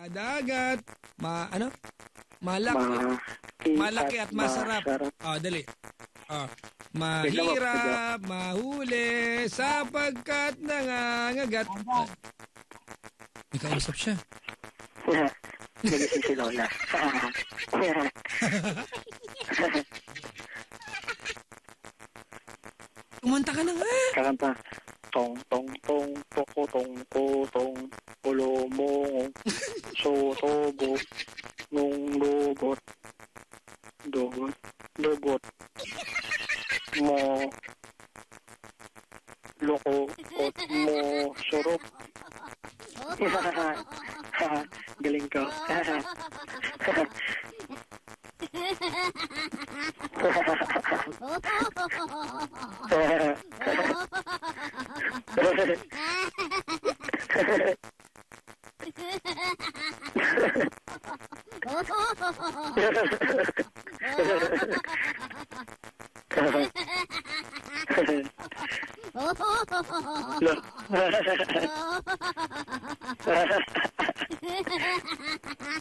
Dagat. Ano? Malaki at masarap. Dali. Mahirap, mahuli, sapagkat nangangagat. May kausap siya. Nagising si Lola. Kumanta ka na nga. Kakanta. Tong tong tong toko tong tong ulo mo sotobo nung lobot lobot mo loko ot mo surop. Galing ko.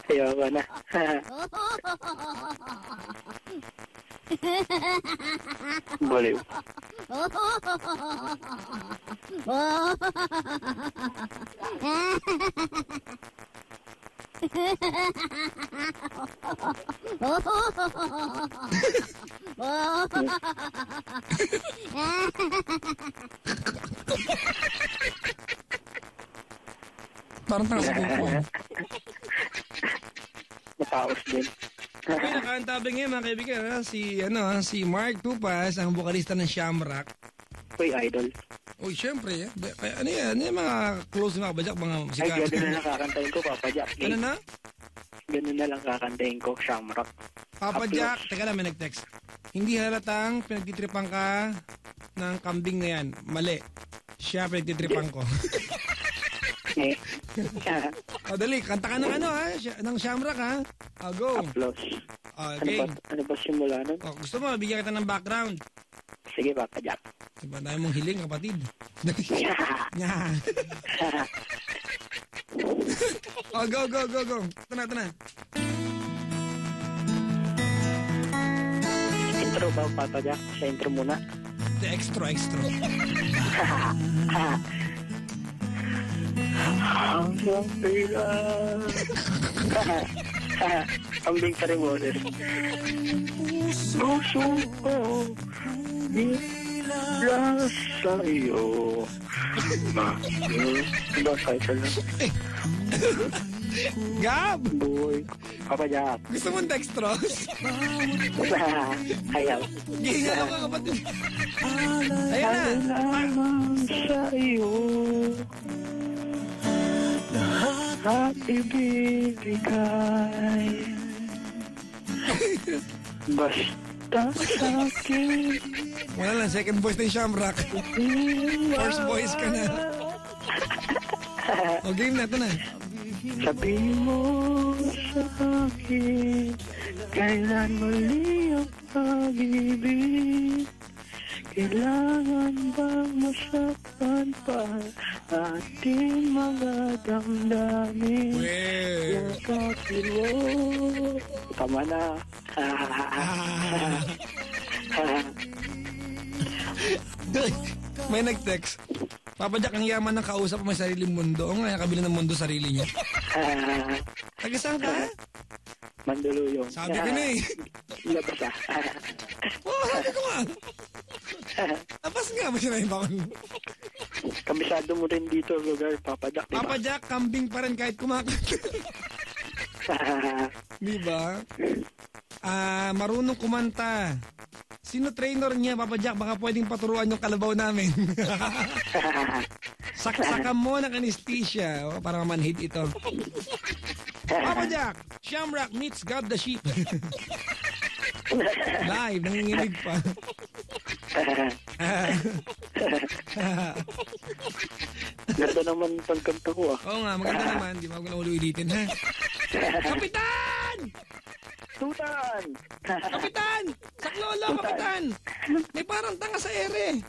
Ayoko na. Baliw. Parang tanga sa buko. Mataos din. Okay, nakaantabi ngayon mga kaibigan, si Mark Tupas, ang vokalista ng Shamrock. Uy, idol. Uy, syempre. Ano yan? Ano yung mga close na mga kabajak, mga sikat? Ay, gano'n na lang kakantahin ko, Papa Jack. Ano na? Ganun na lang kakantahin ko, Shamrock. Papa Jack, teka lang, may nag-text. Hindi halatang pinagtitripan ka ng kambing na yan. Mali. Siya pinagtitripan ko. Dali, kanta ka ng ng Shamrock ha. Go. Applause. Okay. Ano ba simula nun? Gusto mo, bigyan kita ng background. Sige, Papa Jack. Diba, dahil mong hiling, kapatid. Go. Ito na. Intro ba, Papa Jack? Sa intro muna. The extra. Hanggang kailan. Ambing pa rin mo rin. Puso ko nila sa iyo. Ba, title na. Gab! Boy. Papa Jack. Gusto mong dextrose? Ayaw. Gingan ako kapatid. Ayan na. Kailangan sa iyo. Lahat ibibigay. Basta sa akin. Wala lang, second voice na yung Shamrock. First voice ka na. O, game na, ito na. Sabihin mo sa akin, kailan muli ang pag-ibig? Kailangan bang masaktan pa ating mga damdamin? Yakapin mo. Tama na. May nag-text. Papa Jack, ang yaman ng kausap may sariling mundo. O nga, nakabili ng mundo sarili niya. Taga-saan ka? Mandaluyong. Sabi ko na eh. Labas Sabi ko nga. Labas nga ba sinayin ba ko? Kabisado mo rin dito lugar, Papa Jack. Diba? Papa Jack, kambing pa rin kahit kumakanta. Diba? Marunong kumanta. Sino trainer niya, Papa Jack? Baka pwedeng paturuan yung kalabaw namin. Saksakan mo ng anesthesia para mamanhid ito. Papa Jack, Shamrock meets God the Sheep. Live, nanginginig pa. Ganda naman pagkanta ko Oo nga, maganda naman. Di ba ko na ulitin, ha? Kapitan! Tutan! Kapitan! Saklolo, Kapitan! May parang tanga sa ere.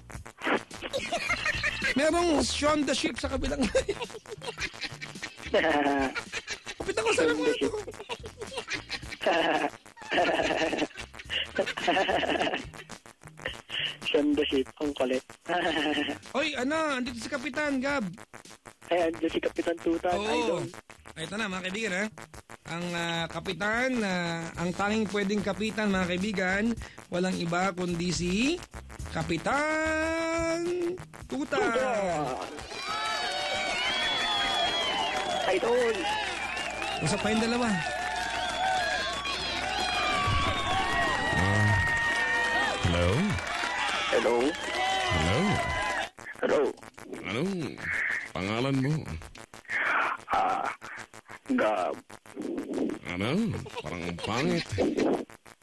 Merong Shaun the Sheep sa kabilang. Kapitan ko, Kapitan, Gab. Ay, andyan si Kapitan Tutan. Oo. Idol. Ito na, mga kaibigan, ha? Ang kapitan, ang tanging pwedeng kapitan, mga kaibigan, walang iba kundi si Kapitan Tutan. Idol. Usap pa yung dalawa. Hello? Hello? Hello? Hello? Anong pangalan mo? Gab. Ano? Parang ang pangit.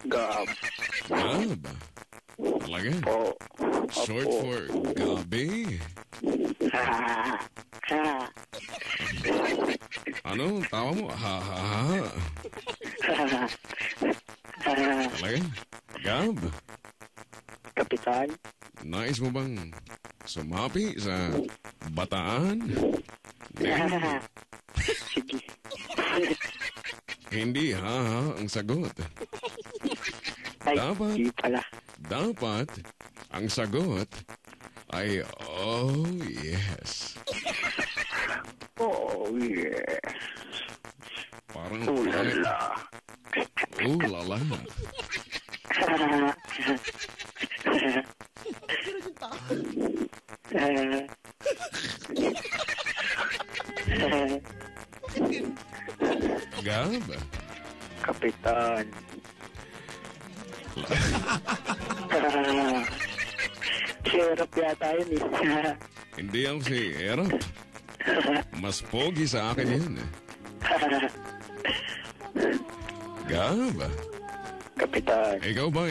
Gab. Gab? Talaga? Po. Short for Gabi? Ano? Tawa mo? Ha ha ha. Talaga? Gab? Kapitan? Nais mo bang sumapi sa bataan? Sige. Hindi ha ha ang sagot. Ay, Dapat. di pala. Dapat ang sagot ay oh yes. Oh, yeah. Parang Ulala. Lala. Gab? Kapitan. Sirap yata yun eh. Hindi ako si Erap. Mas pogi sa akin yun. Gab? Kapitan. Ikaw ba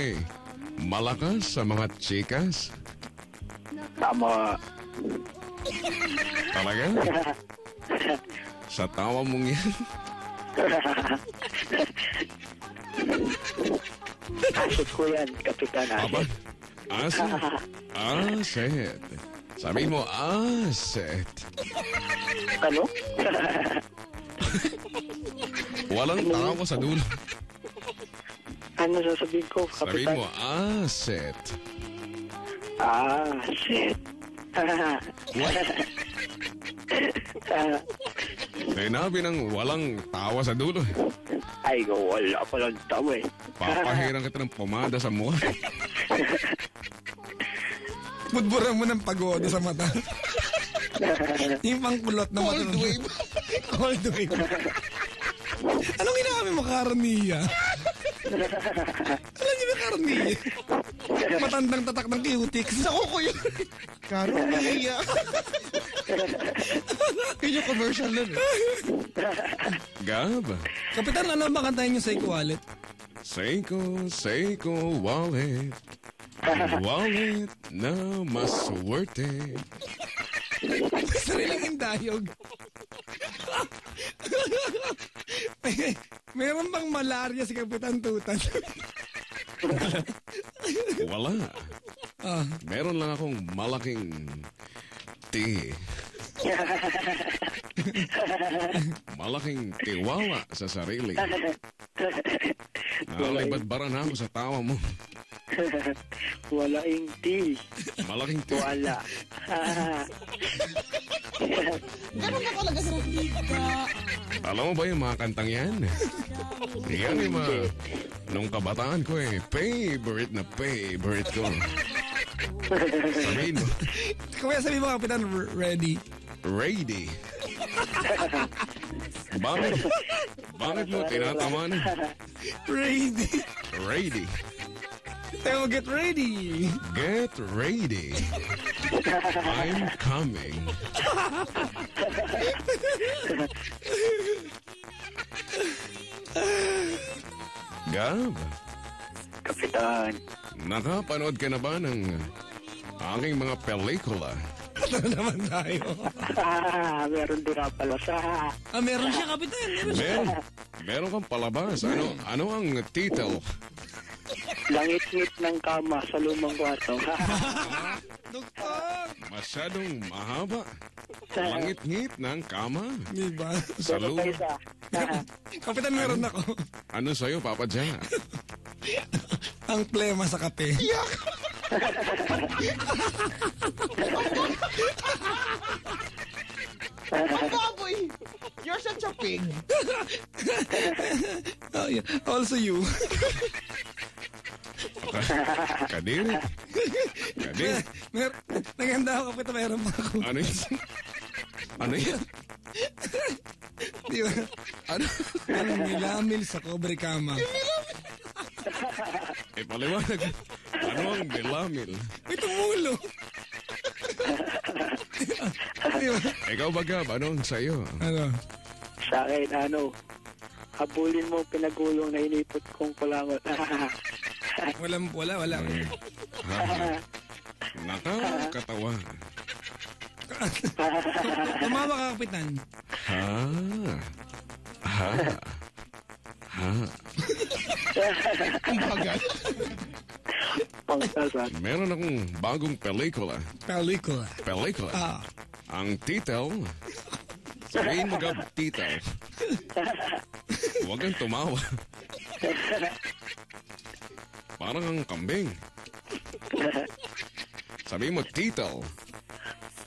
malakas sa mga chikas? Tama. Talaga? Sa tawa mong yan? Asset ko yan, Kapitan. Aba? Asset. Asset. Sabi mo, asset. Ano? Walang tawa sa dulo. Ano sasabihin ko, Sabi Kapitan? mo, asset. Shit. What? Sinabi ng walang tawa sa dulo. Ay, wala pa lang tawa eh. Papahirang kita ng pomada sa mukha. Budburan mo ng pagoda sa mata. Yung pangkulot na mata. Cold wave. Cold wave. Anong ginamit mo, Karnia? Alam niyo ba, Karnia? Matandang tatak ng cutics. Ako ko yun. Karnia. Yun yung commercial nun eh. Gab, Kapitan, ano ba kantahin yung Seiko Wallet? Seiko wallet. Wallet na maswerte. Sariling indayog. Meron bang malaria si Kapitan Tutan? Wala. Ah, Meron lang akong malaking T. Malaking tiwala sa sarili. Nalibadbara na ako sa tawa mo. Wala yung tea. Malaking T. Wala. Alam mo ba yung mga kantang yan? Yan yung mga... Nung kabataan ko favorite na favorite ko. Sabihin mo, kaya sabi mo, Kapitan, ready. ready. Bakit mo tinatama na? Ready. Ready. Tayo get ready. Get ready. I'm coming. Gab, Kapitan. nakapanood ka na ba ng aking mga pelikula? Ano naman tayo? Meron din nga pala sa... Meron siya, Kapitan. Meron siya. Meron kang palabas. Ano ang title? Langit-ngit ng kama sa lumang kwarto. Doktor. Masyadong mahaba. Langit-ngit ng kama. Diba? Sa Pero pa lupa. isa. Kapitan, meron ako. Ano sa'yo, Papa Jack? Ang plema sa kape. Ang baboy! You're such a pig. Oh, yeah. Also you. Kadiri. Kadiri. Naganda ako kapit meron pa ako. Ano yun? Ano yan? Di ba? Ano? Anong nilamil sa kobre kama? Paliwanag. Ano ang nilamil? May tumulo. Di ba? Ikaw ba, Gab? Ano ang sa'yo? Ano? Sa akin, habulin mo pinagulong na inipot kong kulangot. Wala. Nakakatawa. Tumawa ka, kapitan. Ang bagal. Pangsasan. Meron akong bagong pelikula. Pelikula. Ah. Ang title, sabihin mo, Gab, title. Huwag kang tumawa. Parang ang kambing. Sabihin mo, title.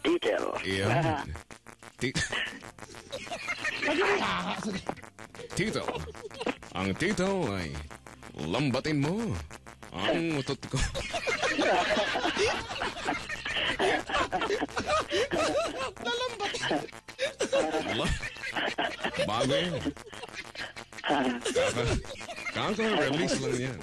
Detail. Iyan. Title. Ang title ay lambatin mo ang utot ko. Bago yan. Kaka-release lang yan.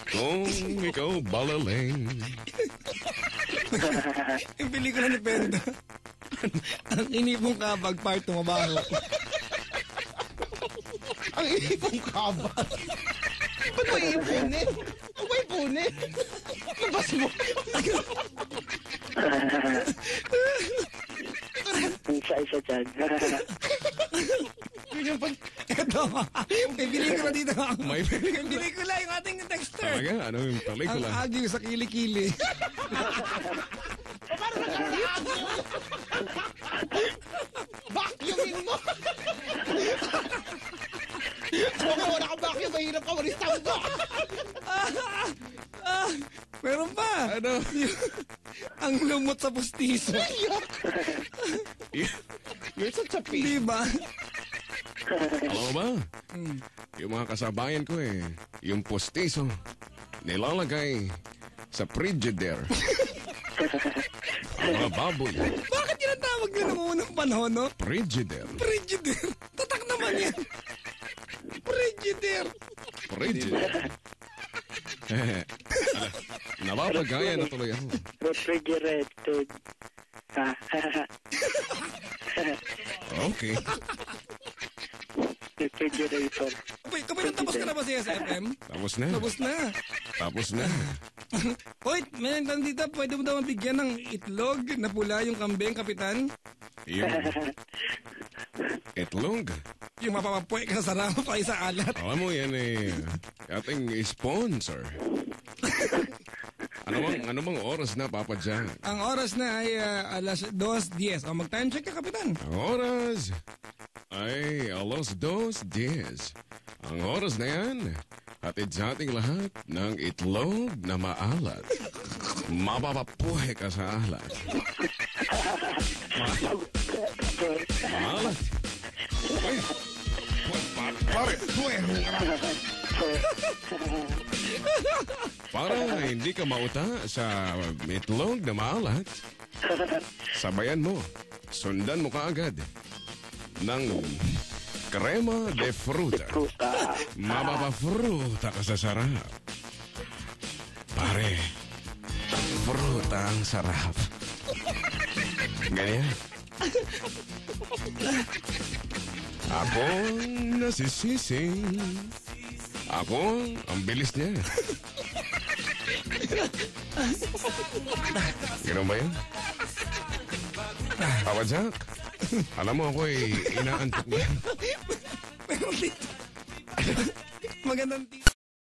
Kung ikaw balaling. Yung pelikula ni Pendo. Ang inipong kabag part tumabaho. Ang ipong kabag. Ba't mo iipunin? Huwag mo ipunin. Labas mo. Ang isa-isa dyan. Yung pag... Ito, may pelikula dito. May Pelikula yung ating texter. Talaga? Ano yung Ang pelikula? agyo sa kilikili. Vacuumin mo. Kung wala ka vacuum, mahirap ka walis tamba. Meron pa. Ano? Ang lumot sa pustiso. You're such a pig. Di ba? Alam mo ba? Yung mga kasabayan ko yung postiso, nilalagay sa Frigidaire. Ang mga baboy. Bakit yun ang tawag nila noong unang panahon, no? Frigidaire. Frigidaire. Tatak naman yan. Frigidaire. Frigidaire. Napapagaya na tuloy ako. Refrigerated. Okay. Refrigerator. Kapag tapos ka na ba sa SFM? Tapos na. Tapos na. Tapos na. Hoy, may nandito, pwede mo daw mabigyan ng itlog na pula yung kambing, kapitan? Yung itlog. Yung mapapapuwi ka sa sarama pa isa alat. Alam mo yan ating sponsor. Ano bang oras na, Papa Jack? Ang oras na ay alas 2:10. O mag-time check ka, kapitan. Ang oras ay alas 2:10. Ang oras na yan, hatid sa ating lahat ng itlog na maalat. Mapapapuhi ka sa alat. Maalat. Ay, pare. Para hindi ka mauta sa itlog na maalat, sabayan mo, sundan mo kaagad ng crema de fruta. Mapapafruta ka sa sarap. Pare, fruta ang sarap. Ganyan. Ako nasisising. Ako ang bilis niya. Ganun ba yun? Papa Jack, alam mo ako inaantok niya. Pero dito, magandang